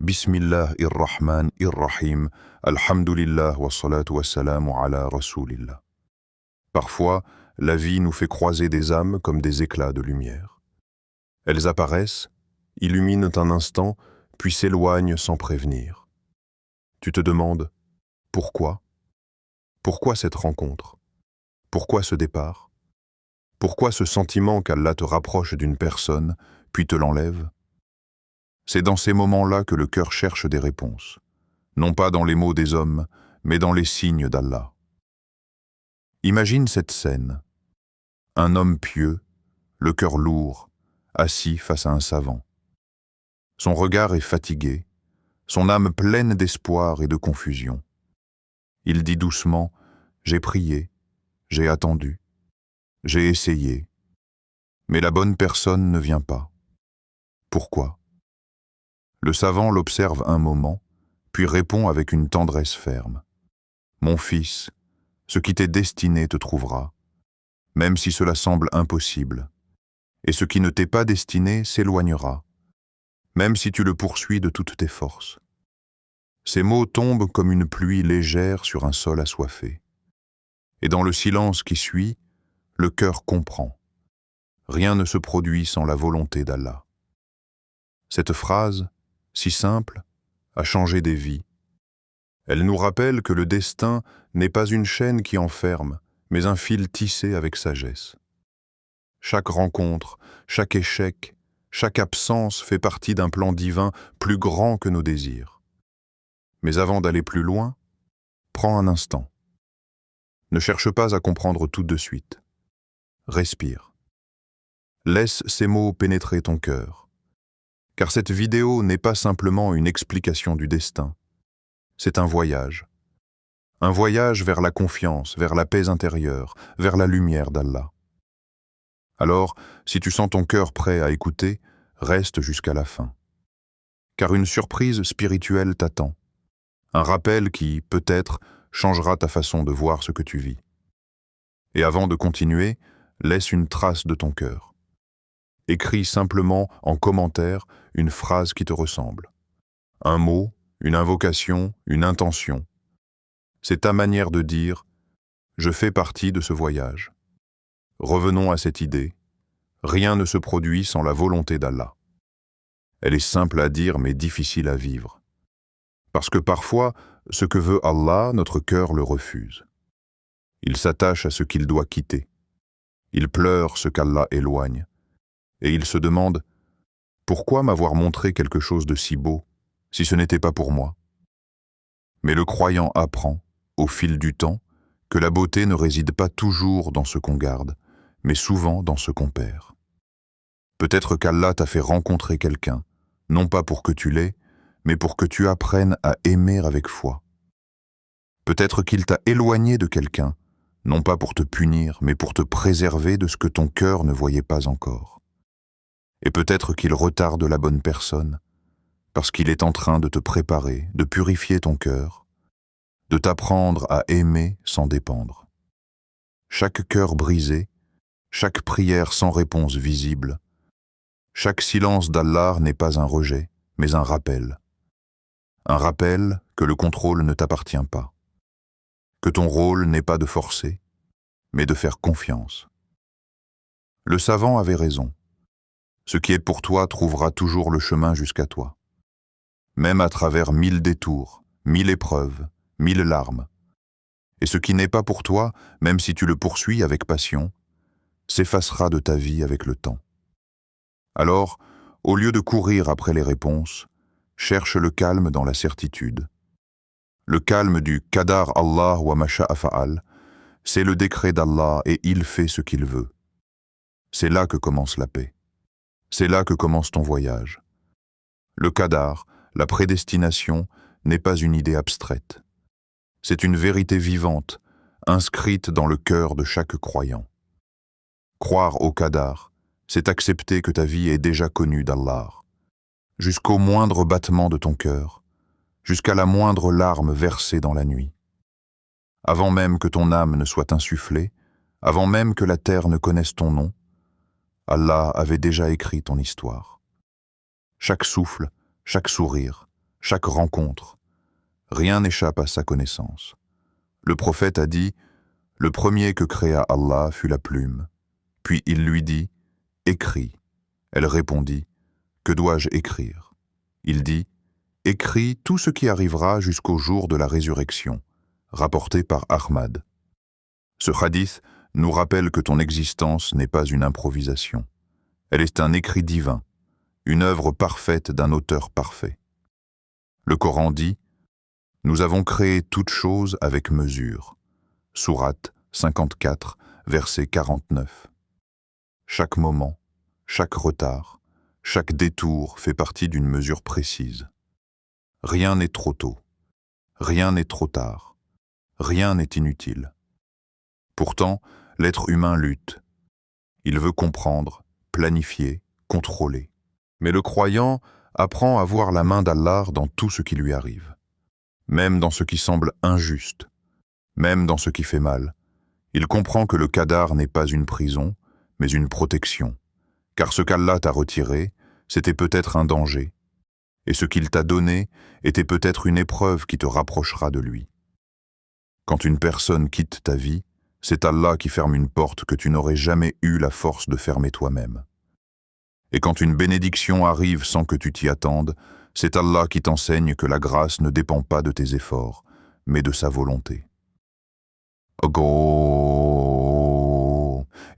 Bismillahir-Rahman-ir-Rahim. Alhamdulillah wa salatu wa salamu ala Rasulillah. Parfois, la vie nous fait croiser des âmes comme des éclats de lumière. Elles apparaissent, illuminent un instant, puis s'éloignent sans prévenir. Tu te demandes, pourquoi? Pourquoi cette rencontre? Pourquoi ce départ? Pourquoi ce sentiment qu'Allah te rapproche d'une personne, puis te l'enlève? C'est dans ces moments-là que le cœur cherche des réponses, non pas dans les mots des hommes, mais dans les signes d'Allah. Imagine cette scène. Un homme pieux, le cœur lourd, assis face à un savant. Son regard est fatigué, son âme pleine d'espoir et de confusion. Il dit doucement, « J'ai prié, j'ai attendu, j'ai essayé, mais la bonne personne ne vient pas. Pourquoi ?» Le savant l'observe un moment, puis répond avec une tendresse ferme. « Mon fils, ce qui t'est destiné te trouvera, même si cela semble impossible, et ce qui ne t'est pas destiné s'éloignera, même si tu le poursuis de toutes tes forces. » Ces mots tombent comme une pluie légère sur un sol assoiffé. Et dans le silence qui suit, le cœur comprend. Rien ne se produit sans la volonté d'Allah. Cette phrase, si simple, a changé des vies. Elle nous rappelle que le destin n'est pas une chaîne qui enferme, mais un fil tissé avec sagesse. Chaque rencontre, chaque échec, chaque absence fait partie d'un plan divin plus grand que nos désirs. Mais avant d'aller plus loin, prends un instant. Ne cherche pas à comprendre tout de suite. Respire. Laisse ces mots pénétrer ton cœur. Car cette vidéo n'est pas simplement une explication du destin. C'est un voyage. Un voyage vers la confiance, vers la paix intérieure, vers la lumière d'Allah. Alors, si tu sens ton cœur prêt à écouter, reste jusqu'à la fin. Car une surprise spirituelle t'attend. Un rappel qui, peut-être, changera ta façon de voir ce que tu vis. Et avant de continuer, laisse une trace de ton cœur. Écris simplement en commentaire une phrase qui te ressemble. Un mot, une invocation, une intention. C'est ta manière de dire « Je fais partie de ce voyage ». Revenons à cette idée. Rien ne se produit sans la volonté d'Allah. Elle est simple à dire mais difficile à vivre. Parce que parfois, ce que veut Allah, notre cœur le refuse. Il s'attache à ce qu'il doit quitter. Il pleure ce qu'Allah éloigne. Et il se demande « Pourquoi m'avoir montré quelque chose de si beau, si ce n'était pas pour moi ?» Mais le croyant apprend, au fil du temps, que la beauté ne réside pas toujours dans ce qu'on garde, mais souvent dans ce qu'on perd. Peut-être qu'Allah t'a fait rencontrer quelqu'un, non pas pour que tu l'aies, mais pour que tu apprennes à aimer avec foi. Peut-être qu'il t'a éloigné de quelqu'un, non pas pour te punir, mais pour te préserver de ce que ton cœur ne voyait pas encore. Et peut-être qu'il retarde la bonne personne, parce qu'il est en train de te préparer, de purifier ton cœur, de t'apprendre à aimer sans dépendre. Chaque cœur brisé, chaque prière sans réponse visible, chaque silence d'Allah n'est pas un rejet, mais un rappel. Un rappel que le contrôle ne t'appartient pas, que ton rôle n'est pas de forcer, mais de faire confiance. Le savant avait raison. Ce qui est pour toi trouvera toujours le chemin jusqu'à toi. Même à travers 1000 détours, 1000 épreuves, 1000 larmes. Et ce qui n'est pas pour toi, même si tu le poursuis avec passion, s'effacera de ta vie avec le temps. Alors, au lieu de courir après les réponses, cherche le calme dans la certitude. Le calme du « Qadar Allah wa ma sha'a fa'al », c'est le décret d'Allah et il fait ce qu'il veut. C'est là que commence la paix. C'est là que commence ton voyage. Le Qadar, la prédestination, n'est pas une idée abstraite. C'est une vérité vivante, inscrite dans le cœur de chaque croyant. Croire au Qadar, c'est accepter que ta vie est déjà connue d'Allah. Jusqu'au moindre battement de ton cœur, jusqu'à la moindre larme versée dans la nuit. Avant même que ton âme ne soit insufflée, avant même que la terre ne connaisse ton nom, Allah avait déjà écrit ton histoire. Chaque souffle, chaque sourire, chaque rencontre. Rien n'échappe à sa connaissance. Le prophète a dit, « Le premier que créa Allah fut la plume. » Puis il lui dit, « Écris. » Elle répondit, « Que dois-je écrire ?» Il dit, « Écris tout ce qui arrivera jusqu'au jour de la résurrection. » Rapporté par Ahmad. Ce hadith nous rappelle que ton existence n'est pas une improvisation. Elle est un écrit divin, une œuvre parfaite d'un auteur parfait. Le Coran dit, « Nous avons créé toutes choses avec mesure. » Sourate 54, verset 49. Chaque moment, chaque retard, chaque détour fait partie d'une mesure précise. Rien n'est trop tôt, rien n'est trop tard, rien n'est inutile. Pourtant, l'être humain lutte. Il veut comprendre, planifier, contrôler. Mais le croyant apprend à voir la main d'Allah dans tout ce qui lui arrive. Même dans ce qui semble injuste, même dans ce qui fait mal, il comprend que le qadar n'est pas une prison, mais une protection. Car ce qu'Allah t'a retiré, c'était peut-être un danger, et ce qu'il t'a donné était peut-être une épreuve qui te rapprochera de lui. Quand une personne quitte ta vie, c'est Allah qui ferme une porte que tu n'aurais jamais eu la force de fermer toi-même. Et quand une bénédiction arrive sans que tu t'y attendes, c'est Allah qui t'enseigne que la grâce ne dépend pas de tes efforts, mais de sa volonté. Go.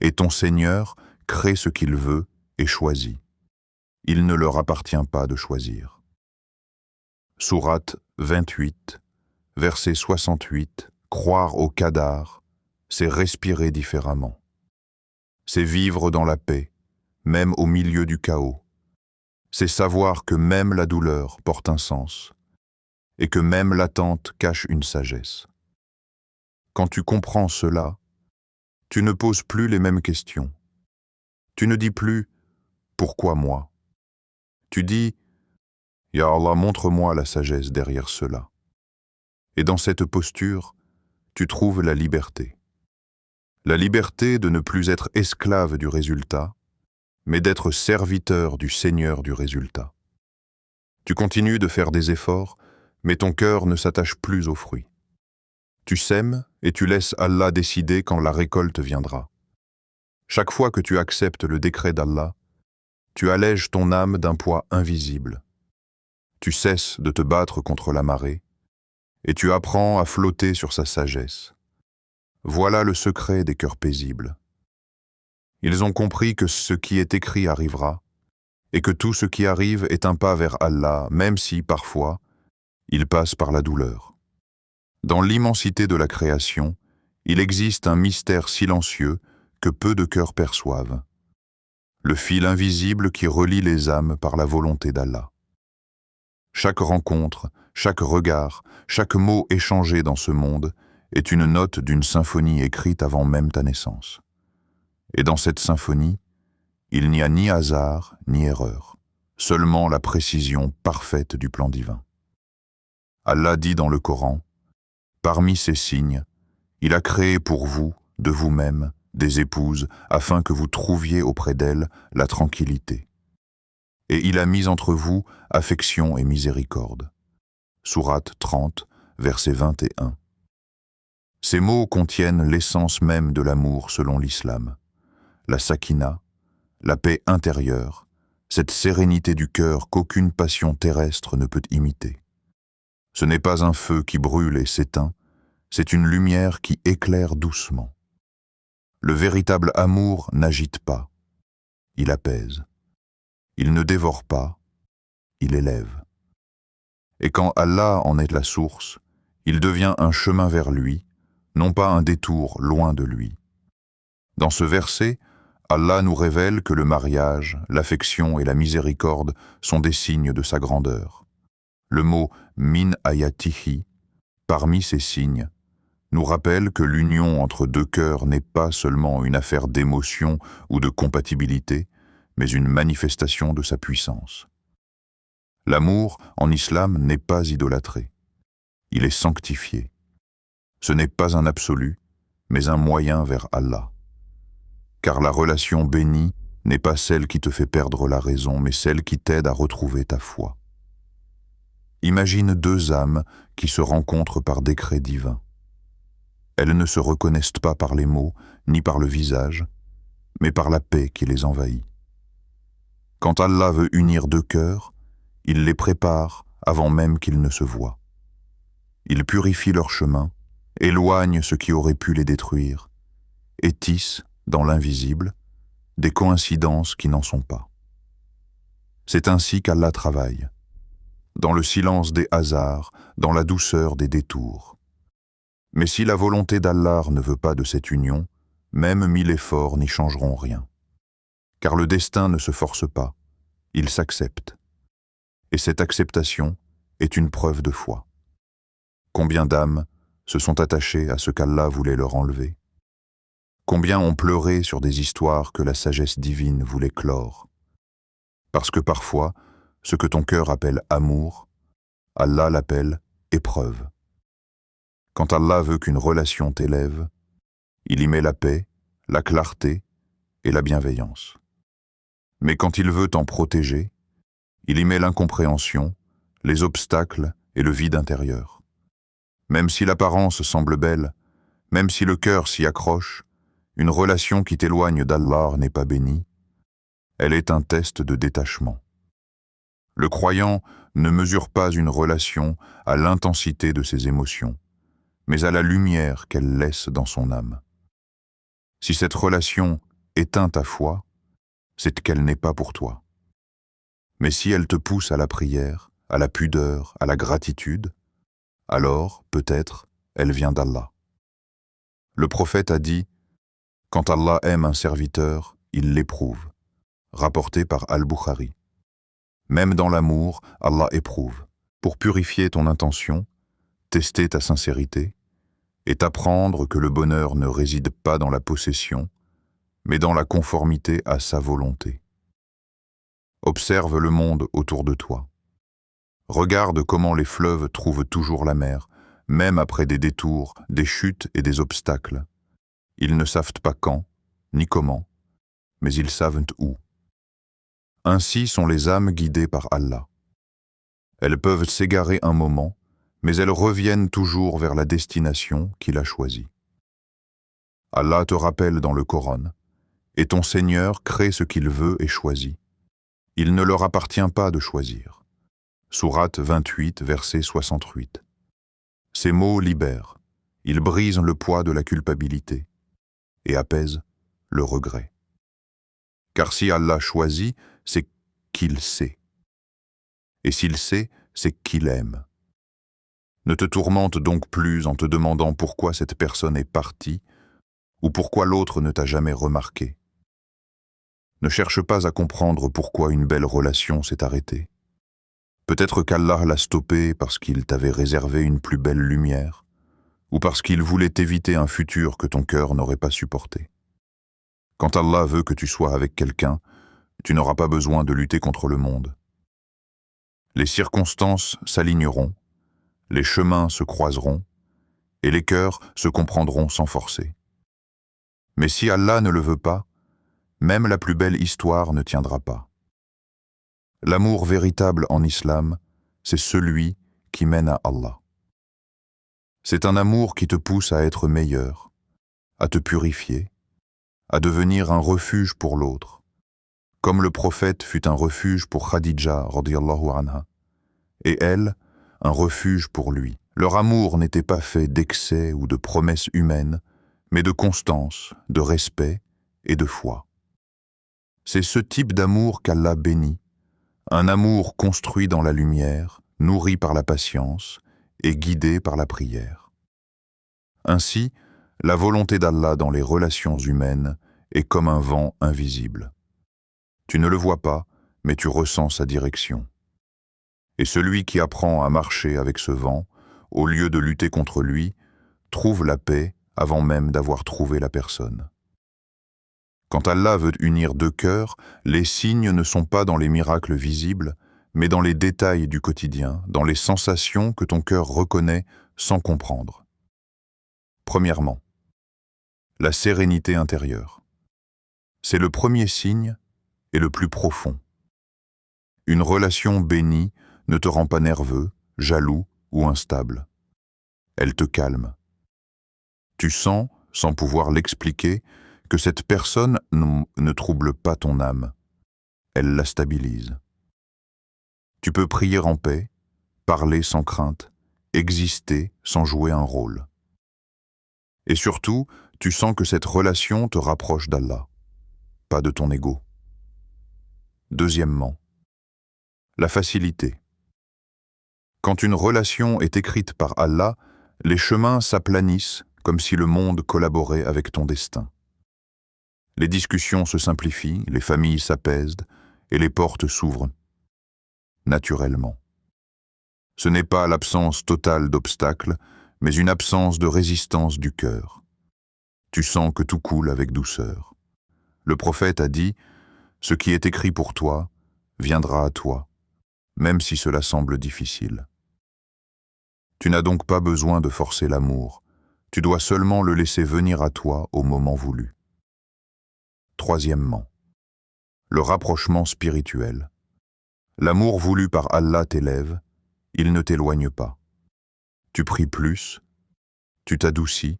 Et ton Seigneur crée ce qu'il veut et choisit. Il ne leur appartient pas de choisir. Sourate 28, verset 68, croire au qadar, c'est respirer différemment. C'est vivre dans la paix, même au milieu du chaos. C'est savoir que même la douleur porte un sens et que même l'attente cache une sagesse. Quand tu comprends cela, tu ne poses plus les mêmes questions. Tu ne dis plus « Pourquoi moi ?» Tu dis « Ya Allah, montre-moi la sagesse derrière cela. » Et dans cette posture, tu trouves la liberté. La liberté de ne plus être esclave du résultat, mais d'être serviteur du Seigneur du résultat. Tu continues de faire des efforts, mais ton cœur ne s'attache plus aux fruits. Tu sèmes et tu laisses Allah décider quand la récolte viendra. Chaque fois que tu acceptes le décret d'Allah, tu allèges ton âme d'un poids invisible. Tu cesses de te battre contre la marée et tu apprends à flotter sur sa sagesse. Voilà le secret des cœurs paisibles. Ils ont compris que ce qui est écrit arrivera et que tout ce qui arrive est un pas vers Allah, même si, parfois, il passe par la douleur. Dans l'immensité de la création, il existe un mystère silencieux que peu de cœurs perçoivent. Le fil invisible qui relie les âmes par la volonté d'Allah. Chaque rencontre, chaque regard, chaque mot échangé dans ce monde est une note d'une symphonie écrite avant même ta naissance. Et dans cette symphonie, il n'y a ni hasard ni erreur, seulement la précision parfaite du plan divin. Allah dit dans le Coran, « Parmi ces signes, il a créé pour vous, de vous-même, des épouses, afin que vous trouviez auprès d'elles la tranquillité. Et il a mis entre vous affection et miséricorde. » Sourate 30, verset 21. Ces mots contiennent l'essence même de l'amour selon l'islam. La sakina, la paix intérieure, cette sérénité du cœur qu'aucune passion terrestre ne peut imiter. Ce n'est pas un feu qui brûle et s'éteint, c'est une lumière qui éclaire doucement. Le véritable amour n'agite pas, il apaise. Il ne dévore pas, il élève. Et quand Allah en est la source, il devient un chemin vers lui, non pas un détour loin de lui. Dans ce verset, Allah nous révèle que le mariage, l'affection et la miséricorde sont des signes de sa grandeur. Le mot « min ayatihi », parmi ces signes, nous rappelle que l'union entre deux cœurs n'est pas seulement une affaire d'émotion ou de compatibilité, mais une manifestation de sa puissance. L'amour, en islam, n'est pas idolâtré. Il est sanctifié. Ce n'est pas un absolu, mais un moyen vers Allah. Car la relation bénie n'est pas celle qui te fait perdre la raison, mais celle qui t'aide à retrouver ta foi. Imagine deux âmes qui se rencontrent par décret divin. Elles ne se reconnaissent pas par les mots ni par le visage, mais par la paix qui les envahit. Quand Allah veut unir deux cœurs, il les prépare avant même qu'ils ne se voient. Il purifie leur chemin, éloigne ce qui aurait pu les détruire, et tisse, dans l'invisible, des coïncidences qui n'en sont pas. C'est ainsi qu'Allah travaille, dans le silence des hasards, dans la douceur des détours. Mais si la volonté d'Allah ne veut pas de cette union, même 1000 efforts n'y changeront rien. Car le destin ne se force pas, il s'accepte. Et cette acceptation est une preuve de foi. Combien d'âmes se sont attachées à ce qu'Allah voulait leur enlever? Combien ont pleuré sur des histoires que la sagesse divine voulait clore? Parce que parfois, ce que ton cœur appelle amour, Allah l'appelle épreuve. Quand Allah veut qu'une relation t'élève, il y met la paix, la clarté et la bienveillance. Mais quand il veut t'en protéger, il y met l'incompréhension, les obstacles et le vide intérieur. Même si l'apparence semble belle, même si le cœur s'y accroche, une relation qui t'éloigne d'Allah n'est pas bénie. Elle est un test de détachement. Le croyant ne mesure pas une relation à l'intensité de ses émotions, mais à la lumière qu'elle laisse dans son âme. Si cette relation éteint ta foi, c'est qu'elle n'est pas pour toi. Mais si elle te pousse à la prière, à la pudeur, à la gratitude, alors, peut-être, elle vient d'Allah. Le prophète a dit « Quand Allah aime un serviteur, il l'éprouve », rapporté par Al-Bukhari. Même dans l'amour, Allah éprouve, pour purifier ton intention, tester ta sincérité, et t'apprendre que le bonheur ne réside pas dans la possession, mais dans la conformité à sa volonté. Observe le monde autour de toi. Regarde comment les fleuves trouvent toujours la mer, même après des détours, des chutes et des obstacles. Ils ne savent pas quand, ni comment, mais ils savent où. Ainsi sont les âmes guidées par Allah. Elles peuvent s'égarer un moment, mais elles reviennent toujours vers la destination qu'il a choisie. Allah te rappelle dans le Coran, et ton Seigneur crée ce qu'il veut et choisit. Il ne leur appartient pas de choisir. Sourate 28, verset 68. Ces mots libèrent, ils brisent le poids de la culpabilité et apaisent le regret. Car si Allah choisit, c'est qu'il sait. Et s'il sait, c'est qu'il aime. Ne te tourmente donc plus en te demandant pourquoi cette personne est partie ou pourquoi l'autre ne t'a jamais remarqué. Ne cherche pas à comprendre pourquoi une belle relation s'est arrêtée. Peut-être qu'Allah l'a stoppée parce qu'il t'avait réservé une plus belle lumière, ou parce qu'il voulait éviter un futur que ton cœur n'aurait pas supporté. Quand Allah veut que tu sois avec quelqu'un, tu n'auras pas besoin de lutter contre le monde. Les circonstances s'aligneront, les chemins se croiseront, et les cœurs se comprendront sans forcer. Mais si Allah ne le veut pas, même la plus belle histoire ne tiendra pas. L'amour véritable en islam, c'est celui qui mène à Allah. C'est un amour qui te pousse à être meilleur, à te purifier, à devenir un refuge pour l'autre, comme le prophète fut un refuge pour Khadija, radiyallahu anha, et elle, un refuge pour lui. Leur amour n'était pas fait d'excès ou de promesses humaines, mais de constance, de respect et de foi. C'est ce type d'amour qu'Allah bénit, un amour construit dans la lumière, nourri par la patience et guidé par la prière. Ainsi, la volonté d'Allah dans les relations humaines est comme un vent invisible. Tu ne le vois pas, mais tu ressens sa direction. Et celui qui apprend à marcher avec ce vent, au lieu de lutter contre lui, trouve la paix avant même d'avoir trouvé la personne. Quand Allah veut unir deux cœurs, les signes ne sont pas dans les miracles visibles, mais dans les détails du quotidien, dans les sensations que ton cœur reconnaît sans comprendre. Premièrement, la sérénité intérieure. C'est le premier signe et le plus profond. Une relation bénie ne te rend pas nerveux, jaloux ou instable. Elle te calme. Tu sens, sans pouvoir l'expliquer, que cette personne ne trouble pas ton âme. Elle la stabilise. Tu peux prier en paix, parler sans crainte, exister sans jouer un rôle. Et surtout, tu sens que cette relation te rapproche d'Allah, pas de ton ego. Deuxièmement, la facilité. Quand une relation est écrite par Allah, les chemins s'aplanissent comme si le monde collaborait avec ton destin. Les discussions se simplifient, les familles s'apaisent et les portes s'ouvrent naturellement. Ce n'est pas l'absence totale d'obstacles, mais une absence de résistance du cœur. Tu sens que tout coule avec douceur. Le prophète a dit « Ce qui est écrit pour toi viendra à toi, même si cela semble difficile. » Tu n'as donc pas besoin de forcer l'amour, tu dois seulement le laisser venir à toi au moment voulu. Troisièmement, le rapprochement spirituel. L'amour voulu par Allah t'élève, il ne t'éloigne pas. Tu pries plus, tu t'adoucis,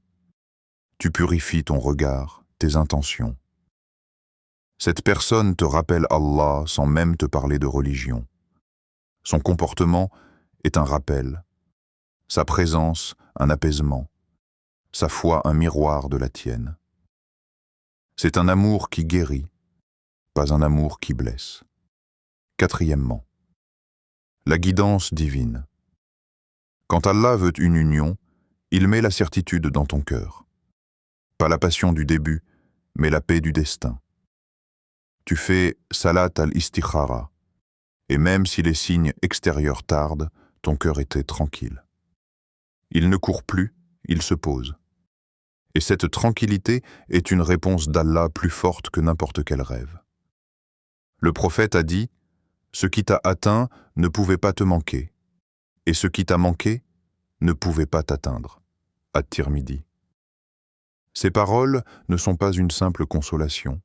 tu purifies ton regard, tes intentions. Cette personne te rappelle Allah sans même te parler de religion. Son comportement est un rappel, sa présence un apaisement, sa foi un miroir de la tienne. C'est un amour qui guérit, pas un amour qui blesse. Quatrièmement, la guidance divine. Quand Allah veut une union, il met la certitude dans ton cœur. Pas la passion du début, mais la paix du destin. Tu fais salat al-istikhara, et même si les signes extérieurs tardent, ton cœur était tranquille. Il ne court plus, il se pose. Et cette tranquillité est une réponse d'Allah plus forte que n'importe quel rêve. Le prophète a dit « Ce qui t'a atteint ne pouvait pas te manquer, et ce qui t'a manqué ne pouvait pas t'atteindre. » At-Tirmidhi. Ces paroles ne sont pas une simple consolation.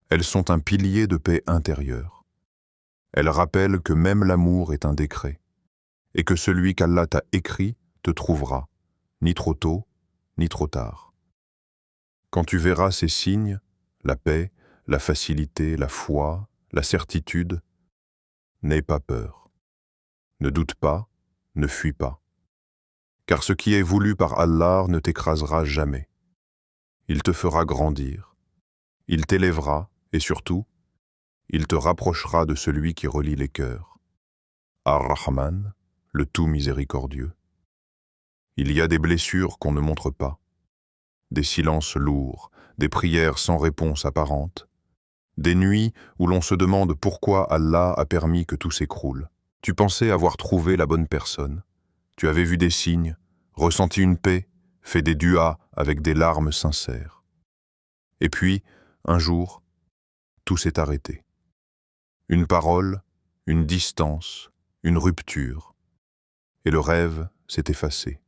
Elles sont un pilier de paix intérieure. Elles rappellent que même l'amour est un décret, et que celui qu'Allah t'a écrit te trouvera, ni trop tôt, ni trop tard. Quand tu verras ces signes, la paix, la facilité, la foi, la certitude, n'aie pas peur. Ne doute pas, ne fuis pas. Car ce qui est voulu par Allah ne t'écrasera jamais. Il te fera grandir, il t'élèvera et surtout, il te rapprochera de celui qui relie les cœurs. Ar-Rahman, le tout miséricordieux. Il y a des blessures qu'on ne montre pas, des silences lourds, des prières sans réponse apparente, des nuits où l'on se demande pourquoi Allah a permis que tout s'écroule. Tu pensais avoir trouvé la bonne personne, tu avais vu des signes, ressenti une paix, fait des duas avec des larmes sincères. Et puis, un jour, tout s'est arrêté. Une parole, une distance, une rupture, et le rêve s'est effacé.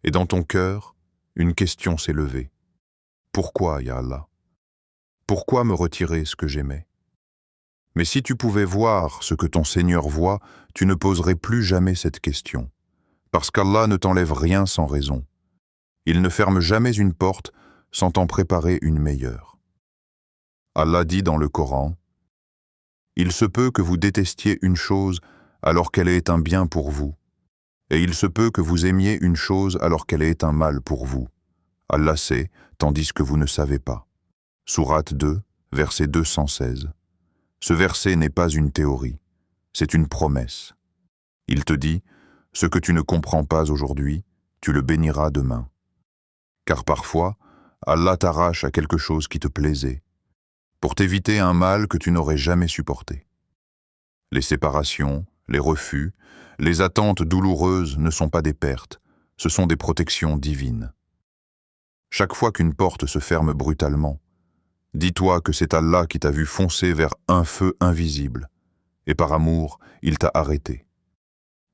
Et dans ton cœur, une question s'est levée. Pourquoi, ya Allah? Pourquoi me retirer ce que j'aimais? Mais si tu pouvais voir ce que ton Seigneur voit, tu ne poserais plus jamais cette question. Parce qu'Allah ne t'enlève rien sans raison. Il ne ferme jamais une porte sans t'en préparer une meilleure. Allah dit dans le Coran, « Il se peut que vous détestiez une chose alors qu'elle est un bien pour vous, et il se peut que vous aimiez une chose alors qu'elle est un mal pour vous. Allah sait, tandis que vous ne savez pas. » Sourate 2, verset 216. Ce verset n'est pas une théorie, c'est une promesse. Il te dit, ce que tu ne comprends pas aujourd'hui, tu le béniras demain. Car parfois, Allah t'arrache à quelque chose qui te plaisait, pour t'éviter un mal que tu n'aurais jamais supporté. Les séparations, les refus, les attentes douloureuses ne sont pas des pertes, ce sont des protections divines. Chaque fois qu'une porte se ferme brutalement, dis-toi que c'est Allah qui t'a vu foncer vers un feu invisible, et par amour, il t'a arrêté.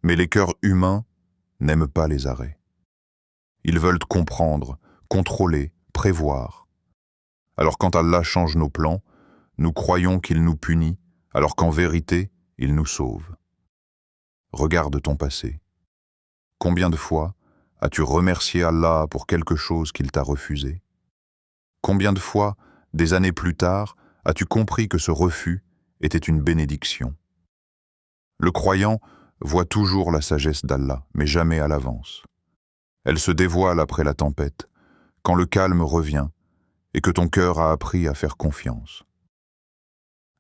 Mais les cœurs humains n'aiment pas les arrêts. Ils veulent comprendre, contrôler, prévoir. Alors quand Allah change nos plans, nous croyons qu'il nous punit, alors qu'en vérité, il nous sauve. regarde ton passé. Combien de fois as-tu remercié Allah pour quelque chose qu'il t'a refusé? Combien de fois, des années plus tard, as-tu compris que ce refus était une bénédiction? Le croyant voit toujours la sagesse d'Allah, mais jamais à l'avance. Elle se dévoile après la tempête, quand le calme revient et que ton cœur a appris à faire confiance.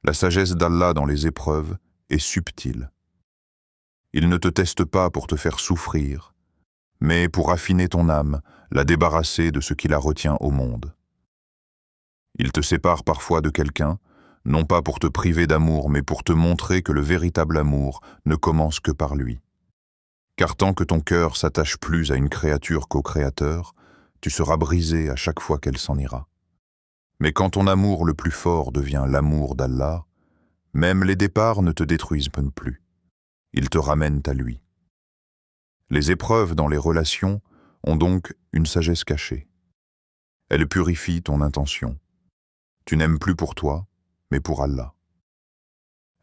La sagesse d'Allah dans les épreuves est subtile. Il ne te teste pas pour te faire souffrir, mais pour affiner ton âme, la débarrasser de ce qui la retient au monde. Il te sépare parfois de quelqu'un, non pas pour te priver d'amour, mais pour te montrer que le véritable amour ne commence que par lui. Car tant que ton cœur s'attache plus à une créature qu'au Créateur, tu seras brisé à chaque fois qu'elle s'en ira. Mais quand ton amour le plus fort devient l'amour d'Allah, même les départs ne te détruisent plus. Ils te ramènent à lui. Les épreuves dans les relations ont donc une sagesse cachée. Elles purifient ton intention. Tu n'aimes plus pour toi, mais pour Allah.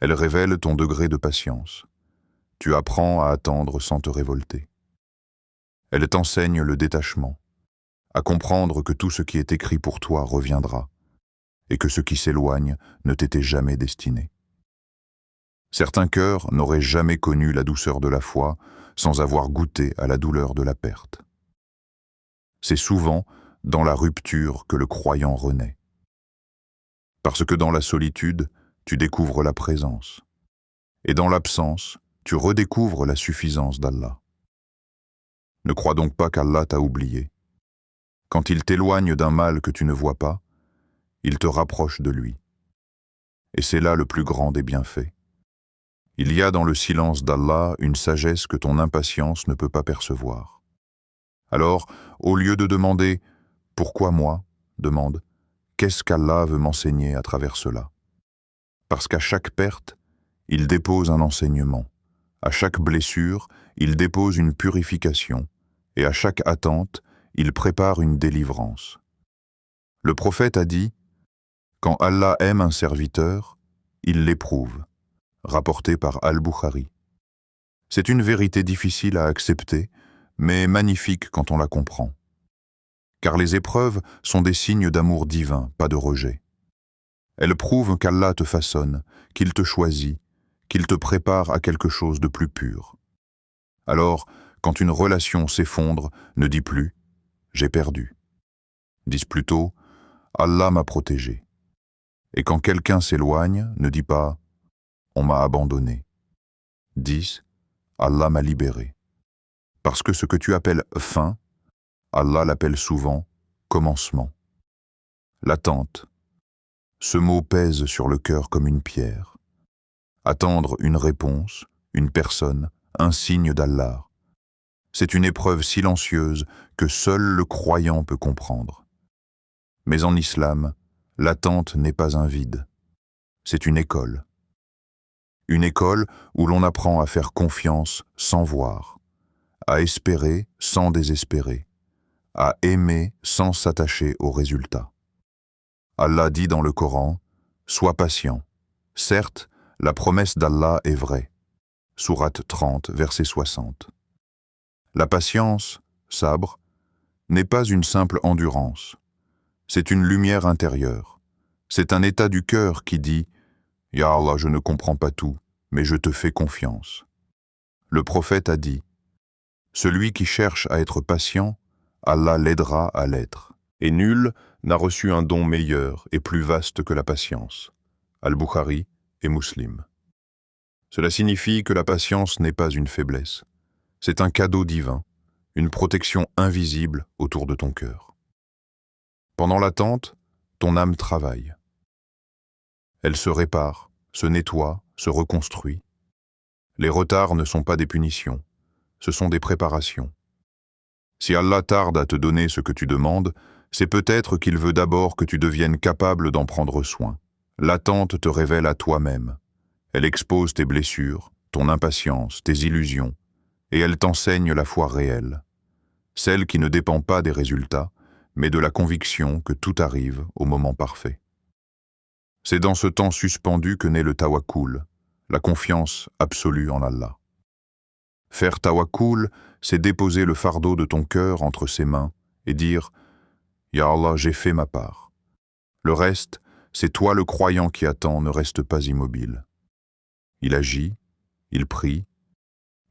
Elles révèlent ton degré de patience. Tu apprends à attendre sans te révolter. Elles t'enseignent le détachement, à comprendre que tout ce qui est écrit pour toi reviendra, et que ce qui s'éloigne ne t'était jamais destiné. Certains cœurs n'auraient jamais connu la douceur de la foi sans avoir goûté à la douleur de la perte. C'est souvent dans la rupture que le croyant renaît. Parce que dans la solitude, tu découvres la présence, et dans l'absence, tu redécouvres la suffisance d'Allah. Ne crois donc pas qu'Allah t'a oublié. Quand il t'éloigne d'un mal que tu ne vois pas, il te rapproche de lui. Et c'est là le plus grand des bienfaits. Il y a dans le silence d'Allah une sagesse que ton impatience ne peut pas percevoir. Alors, au lieu de demander « Pourquoi moi ?», demande « Qu'est-ce qu'Allah veut m'enseigner à travers cela ?» Parce qu'à chaque perte, il dépose un enseignement. À chaque blessure, il dépose une purification. Et à chaque attente, il prépare une délivrance. Le prophète a dit « Quand Allah aime un serviteur, il l'éprouve », rapporté par Al-Bukhari. C'est une vérité difficile à accepter, mais magnifique quand on la comprend. Car les épreuves sont des signes d'amour divin, pas de rejet. Elles prouvent qu'Allah te façonne, qu'il te choisit, qu'il te prépare à quelque chose de plus pur. Alors, quand une relation s'effondre, ne dis plus « j'ai perdu ». Dis plutôt « Allah m'a protégé ». Et quand quelqu'un s'éloigne, ne dis pas « on m'a abandonné ». Dis « Allah m'a libéré ». Parce que ce que tu appelles « fin », Allah l'appelle souvent « commencement ». L'attente. Ce mot pèse sur le cœur comme une pierre. Attendre une réponse, une personne, un signe d'Allah. C'est une épreuve silencieuse que seul le croyant peut comprendre. Mais en islam, l'attente n'est pas un vide. C'est une école. Une école où l'on apprend à faire confiance sans voir, à espérer sans désespérer, à aimer sans s'attacher aux résultats. Allah dit dans le Coran « Sois patient. Certes, la promesse d'Allah est vraie. » Sourate 30, verset 60. La patience, sabre, n'est pas une simple endurance. C'est une lumière intérieure. C'est un état du cœur qui dit « Ya Allah, je ne comprends pas tout, mais je te fais confiance. » Le prophète a dit « Celui qui cherche à être patient, Allah l'aidera à l'être. Et nul n'a reçu un don meilleur et plus vaste que la patience. » Al-Bukhari et Muslim. Cela signifie que la patience n'est pas une faiblesse. C'est un cadeau divin, une protection invisible autour de ton cœur. Pendant l'attente, ton âme travaille. Elle se répare, se nettoie, se reconstruit. Les retards ne sont pas des punitions, ce sont des préparations. Si Allah tarde à te donner ce que tu demandes, c'est peut-être qu'il veut d'abord que tu deviennes capable d'en prendre soin. L'attente te révèle à toi-même. Elle expose tes blessures, ton impatience, tes illusions, et elle t'enseigne la foi réelle, celle qui ne dépend pas des résultats, mais de la conviction que tout arrive au moment parfait. C'est dans ce temps suspendu que naît le tawakkul, la confiance absolue en Allah. Faire tawakkul, c'est déposer le fardeau de ton cœur entre ses mains et dire « Ya Allah, j'ai fait ma part ». Le reste, c'est toi le croyant qui attend, ne reste pas immobile. Il agit, il prie,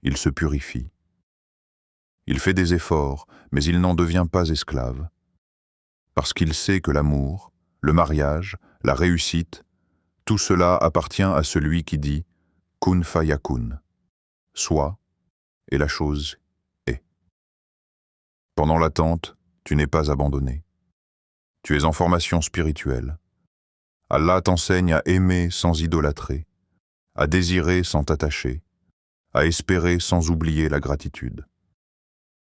il se purifie. Il fait des efforts, mais il n'en devient pas esclave. Parce qu'il sait que l'amour, le mariage, la réussite, tout cela appartient à celui qui dit « Kun fayakun », soit, et la chose est. Pendant l'attente, tu n'es pas abandonné. Tu es en formation spirituelle. Allah t'enseigne à aimer sans idolâtrer, à désirer sans t'attacher, à espérer sans oublier la gratitude.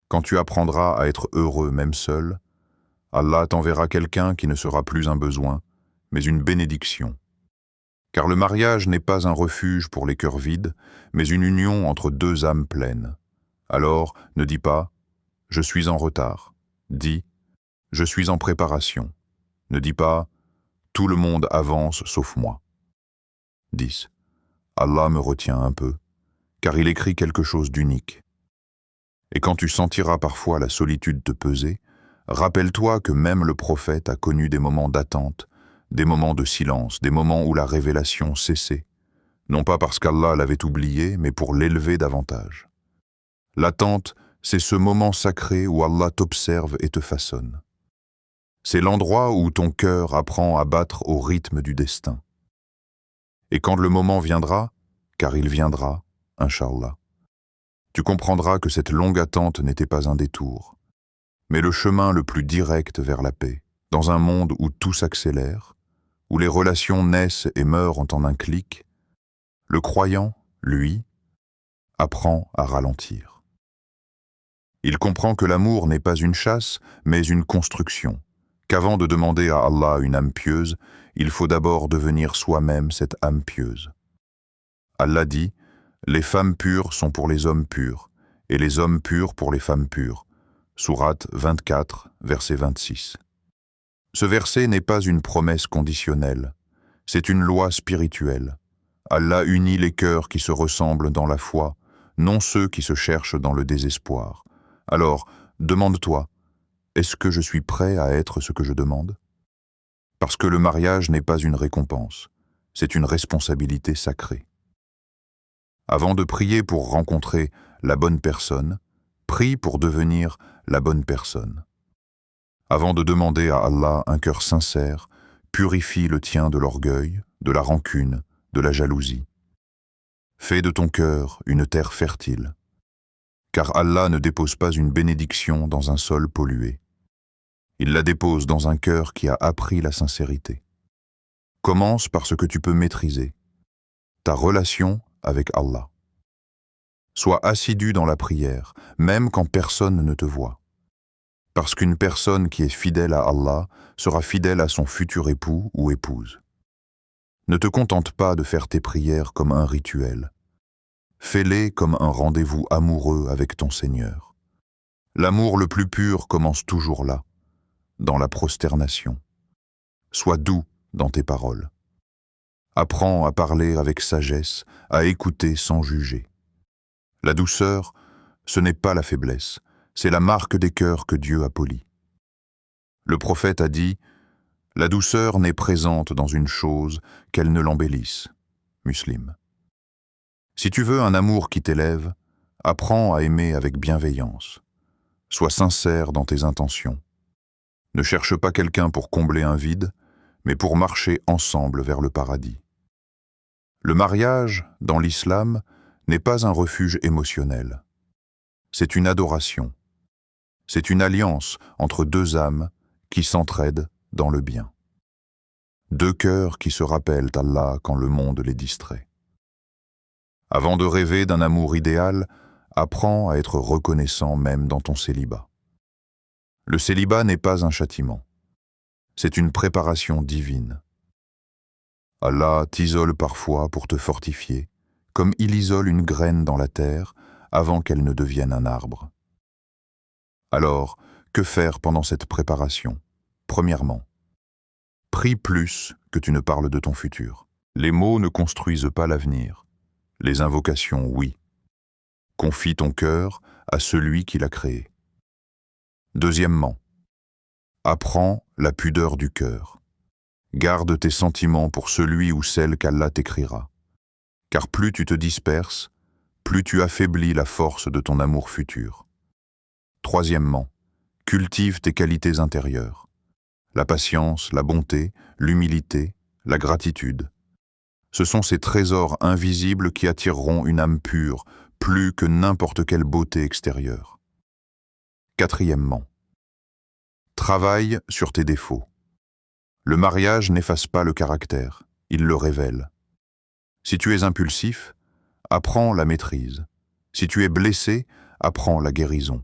Quand tu apprendras à être heureux même seul, Allah t'enverra quelqu'un qui ne sera plus un besoin, mais une bénédiction. Car le mariage n'est pas un refuge pour les cœurs vides, mais une union entre deux âmes pleines. Alors, ne dis pas « je suis en retard », dis « je suis en préparation ». Ne dis pas « tout le monde avance sauf moi ». 10. Allah me retient un peu, car il écrit quelque chose d'unique. Et quand tu sentiras parfois la solitude te peser, rappelle-toi que même le prophète a connu des moments d'attente, des moments de silence, des moments où la révélation cessait, non pas parce qu'Allah l'avait oublié, mais pour l'élever davantage. L'attente, c'est ce moment sacré où Allah t'observe et te façonne. C'est l'endroit où ton cœur apprend à battre au rythme du destin. Et quand le moment viendra, car il viendra, Inch'Allah, tu comprendras que cette longue attente n'était pas un détour, mais le chemin le plus direct vers la paix, dans un monde où tout s'accélère, où les relations naissent et meurent en un clic. Le croyant, lui, apprend à ralentir. Il comprend que l'amour n'est pas une chasse, mais une construction, qu'avant de demander à Allah une âme pieuse, il faut d'abord devenir soi-même cette âme pieuse. Allah dit « Les femmes pures sont pour les hommes purs, et les hommes purs pour les femmes pures ». Sourate 24, verset 26. Ce verset n'est pas une promesse conditionnelle, c'est une loi spirituelle. Allah unit les cœurs qui se ressemblent dans la foi, non ceux qui se cherchent dans le désespoir. Alors, demande-toi, est-ce que je suis prêt à être ce que je demande? Parce que le mariage n'est pas une récompense, c'est une responsabilité sacrée. Avant de prier pour rencontrer la bonne personne, prie pour devenir la bonne personne. Avant de demander à Allah un cœur sincère, purifie le tien de l'orgueil, de la rancune, de la jalousie. Fais de ton cœur une terre fertile, car Allah ne dépose pas une bénédiction dans un sol pollué. Il la dépose dans un cœur qui a appris la sincérité. Commence par ce que tu peux maîtriser, ta relation avec Allah. Sois assidu dans la prière, même quand personne ne te voit. Parce qu'une personne qui est fidèle à Allah sera fidèle à son futur époux ou épouse. Ne te contente pas de faire tes prières comme un rituel. Fais-les comme un rendez-vous amoureux avec ton Seigneur. L'amour le plus pur commence toujours là, dans la prosternation. Sois doux dans tes paroles. Apprends à parler avec sagesse, à écouter sans juger. La douceur, ce n'est pas la faiblesse, c'est la marque des cœurs que Dieu a polis. Le prophète a dit « La douceur n'est présente dans une chose qu'elle ne l'embellisse » Muslim. Si tu veux un amour qui t'élève, apprends à aimer avec bienveillance. Sois sincère dans tes intentions. Ne cherche pas quelqu'un pour combler un vide, mais pour marcher ensemble vers le paradis. Le mariage, dans l'islam, n'est pas un refuge émotionnel. C'est une adoration. C'est une alliance entre deux âmes qui s'entraident dans le bien. Deux cœurs qui se rappellent Allah quand le monde les distrait. Avant de rêver d'un amour idéal, apprends à être reconnaissant même dans ton célibat. Le célibat n'est pas un châtiment. C'est une préparation divine. Allah t'isole parfois pour te fortifier, comme il isole une graine dans la terre avant qu'elle ne devienne un arbre. Alors, que faire pendant cette préparation? Premièrement, prie plus que tu ne parles de ton futur. Les mots ne construisent pas l'avenir. Les invocations, oui. Confie ton cœur à celui qui l'a créé. Deuxièmement, apprends la pudeur du cœur. Garde tes sentiments pour celui ou celle qu'Allah t'écrira. Car plus tu te disperses, plus tu affaiblis la force de ton amour futur. Troisièmement, cultive tes qualités intérieures. La patience, la bonté, l'humilité, la gratitude. Ce sont ces trésors invisibles qui attireront une âme pure, plus que n'importe quelle beauté extérieure. Quatrièmement, travaille sur tes défauts. Le mariage n'efface pas le caractère, il le révèle. Si tu es impulsif, apprends la maîtrise. Si tu es blessé, apprends la guérison.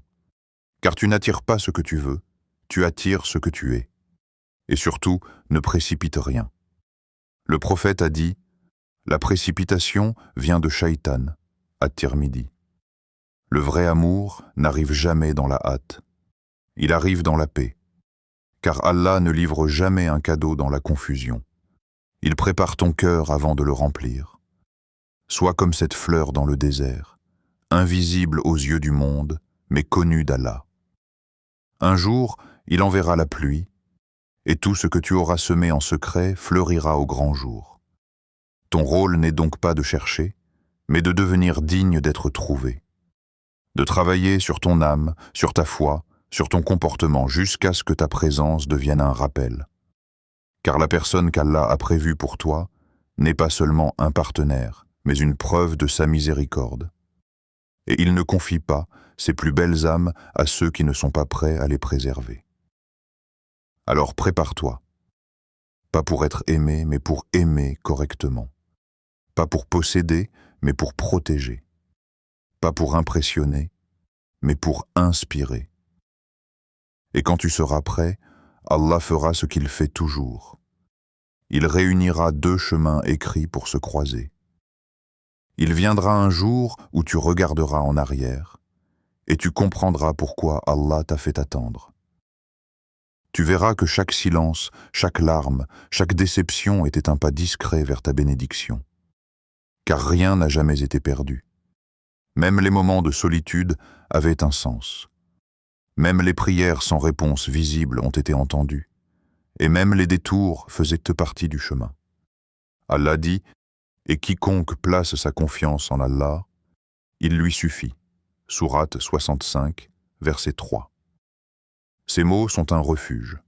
Car tu n'attires pas ce que tu veux, tu attires ce que tu es. Et surtout, ne précipite rien. Le prophète a dit « La précipitation vient de Shaitan » at-Tirmidhi. Le vrai amour n'arrive jamais dans la hâte. Il arrive dans la paix. Car Allah ne livre jamais un cadeau dans la confusion. Il prépare ton cœur avant de le remplir. Sois comme cette fleur dans le désert, invisible aux yeux du monde, mais connue d'Allah. Un jour, il enverra la pluie, et tout ce que tu auras semé en secret fleurira au grand jour. Ton rôle n'est donc pas de chercher, mais de devenir digne d'être trouvé. De travailler sur ton âme, sur ta foi, sur ton comportement jusqu'à ce que ta présence devienne un rappel. Car la personne qu'Allah a prévue pour toi n'est pas seulement un partenaire, mais une preuve de sa miséricorde. Et il ne confie pas ses plus belles âmes à ceux qui ne sont pas prêts à les préserver. Alors prépare-toi, pas pour être aimé, mais pour aimer correctement. Pas pour posséder, mais pour protéger. Pas pour impressionner, mais pour inspirer. Et quand tu seras prêt, Allah fera ce qu'il fait toujours. Il réunira deux chemins écrits pour se croiser. Il viendra un jour où tu regarderas en arrière et tu comprendras pourquoi Allah t'a fait attendre. Tu verras que chaque silence, chaque larme, chaque déception était un pas discret vers ta bénédiction. Car rien n'a jamais été perdu. Même les moments de solitude avaient un sens. Même les prières sans réponse visible ont été entendues. Et même les détours faisaient partie du chemin. Allah dit « Et quiconque place sa confiance en Allah, il lui suffit. » Sourate 65, verset 3. Ces mots sont un refuge.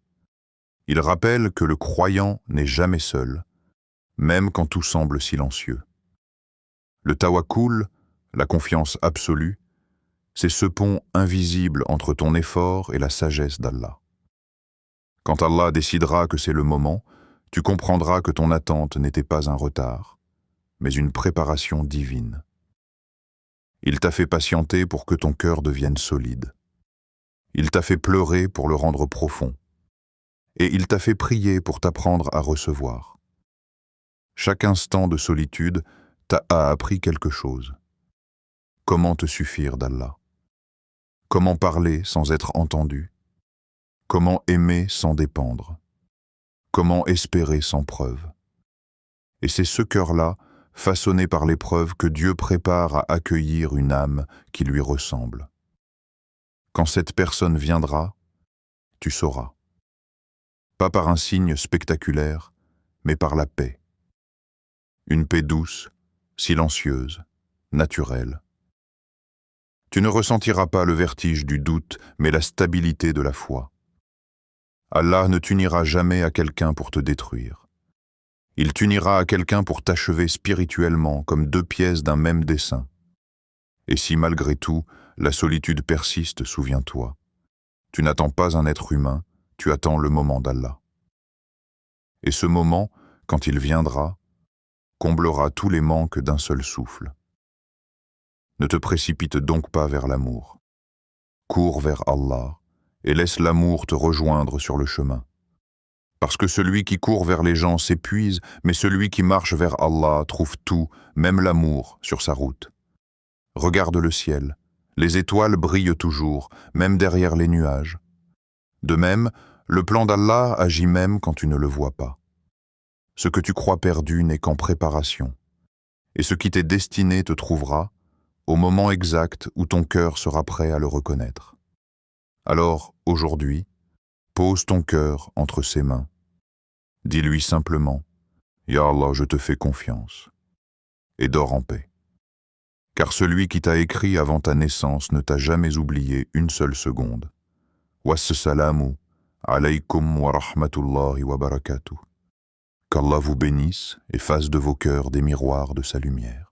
Ils rappellent que le croyant n'est jamais seul, même quand tout semble silencieux. Le tawakkul, la confiance absolue, c'est ce pont invisible entre ton effort et la sagesse d'Allah. Quand Allah décidera que c'est le moment, tu comprendras que ton attente n'était pas un retard, mais une préparation divine. Il t'a fait patienter pour que ton cœur devienne solide. Il t'a fait pleurer pour le rendre profond. Et il t'a fait prier pour t'apprendre à recevoir. Chaque instant de solitude t'a appris quelque chose. Comment te suffire d'Allah? Comment parler sans être entendu? Comment aimer sans dépendre? Comment espérer sans preuve? Et c'est ce cœur-là, façonné par l'épreuve, que Dieu prépare à accueillir une âme qui lui ressemble. Quand cette personne viendra, tu sauras. Pas par un signe spectaculaire, mais par la paix. Une paix douce, silencieuse, naturelle. Tu ne ressentiras pas le vertige du doute, mais la stabilité de la foi. Allah ne t'unira jamais à quelqu'un pour te détruire. Il t'unira à quelqu'un pour t'achever spirituellement comme deux pièces d'un même dessin. Et si malgré tout, la solitude persiste, souviens-toi. Tu n'attends pas un être humain, tu attends le moment d'Allah. Et ce moment, quand il viendra, comblera tous les manques d'un seul souffle. Ne te précipite donc pas vers l'amour. Cours vers Allah et laisse l'amour te rejoindre sur le chemin. Parce que celui qui court vers les gens s'épuise, mais celui qui marche vers Allah trouve tout, même l'amour, sur sa route. Regarde le ciel, les étoiles brillent toujours, même derrière les nuages. De même, le plan d'Allah agit même quand tu ne le vois pas. Ce que tu crois perdu n'est qu'en préparation, et ce qui t'est destiné te trouvera, au moment exact où ton cœur sera prêt à le reconnaître. Alors, aujourd'hui, pose ton cœur entre ses mains. Dis-lui simplement, « Ya Allah, je te fais confiance » et dors en paix. Car celui qui t'a écrit avant ta naissance ne t'a jamais oublié une seule seconde. Wassalamu alaykum wa rahmatullahi wa barakatuh. Qu'Allah vous bénisse et fasse de vos cœurs des miroirs de sa lumière.